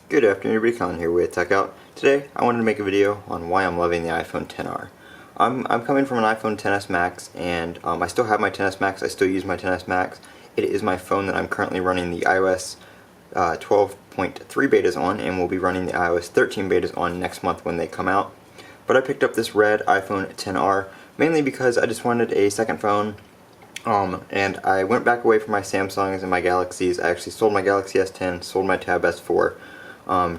Good afternoon, everybody. Colin here with Techout. Today, I wanted to make a video on why I'm loving the iPhone XR. I'm coming from an iPhone XS Max, and I still have my XS Max. I still use my XS Max. It is my phone that I'm currently running the iOS 12.3 betas on, and we'll be running the iOS 13 betas on next month when they come out. But I picked up this red iPhone XR mainly because I just wanted a second phone. And I went back away from my Samsungs and my Galaxies. I actually sold my Galaxy S10, sold my Tab S4.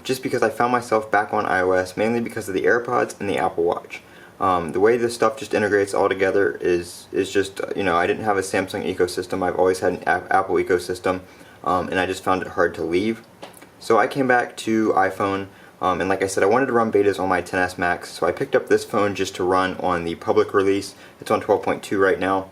Just because I found myself back on iOS, mainly because of the AirPods and the Apple Watch. The way this stuff just integrates all together is just, I didn't have a Samsung ecosystem. I've always had an Apple ecosystem, and I just found it hard to leave. So I came back to iPhone, and like I said, I wanted to run betas on my XS Max, so I picked up this phone just to run on the public release. It's on 12.2 right now.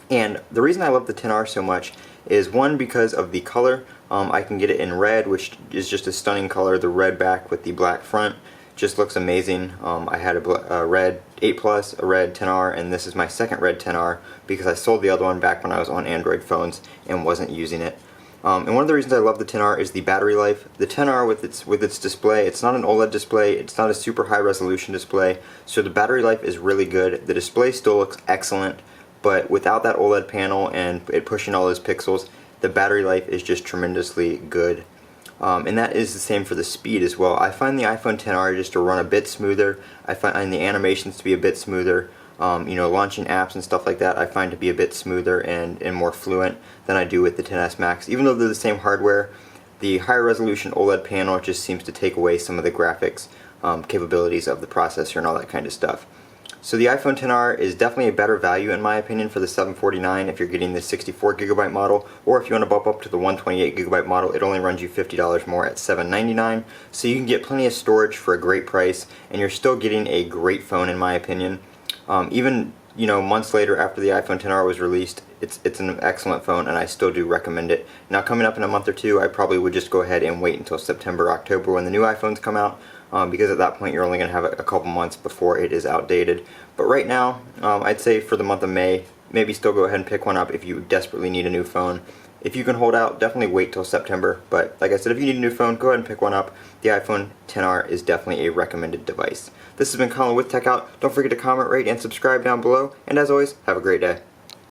And the reason I love the XR so much is, one, because of the color. I can get it in red, which is just a stunning color. The red back with the black front just looks amazing. I had a red 8 Plus, a red XR, and this is my second red XR because I sold the other one back when I was on Android phones and wasn't using it. And one of the reasons I love the XR is the battery life. The XR with its display, it's not an OLED display, it's not a super high resolution display, so the battery life is really good. The display still looks excellent, but without that OLED panel and it pushing all those pixels, the battery life is just tremendously good. And that is the same for the speed as well. I find the iPhone XR just to run a bit smoother. I find the animations to be a bit smoother. Launching apps and stuff like that I find to be a bit smoother and more fluent than I do with the XS Max. Even though they're the same hardware, the higher resolution OLED panel just seems to take away some of the graphics capabilities of the processor and all that kind of stuff. So the iPhone XR is definitely a better value in my opinion for the $749 if you're getting the 64GB model, or if you want to bump up to the 128GB model, it only runs you $50 more at $799. So you can get plenty of storage for a great price, and you're still getting a great phone in my opinion. Even months later after the iPhone XR was released, it's an excellent phone, and I still do recommend it. Now, coming up in a month or two, I probably would just go ahead and wait until September, October when the new iPhones come out, because at that point you're only going to have a couple months before it is outdated. But right now, I'd say for the month of May, maybe still go ahead and pick one up if you desperately need a new phone. If you can hold out, definitely wait till September. But like I said, if you need a new phone, go ahead and pick one up. The iPhone XR is definitely a recommended device. This has been Colin with Techout. Don't forget to comment, rate, and subscribe down below. And as always, have a great day.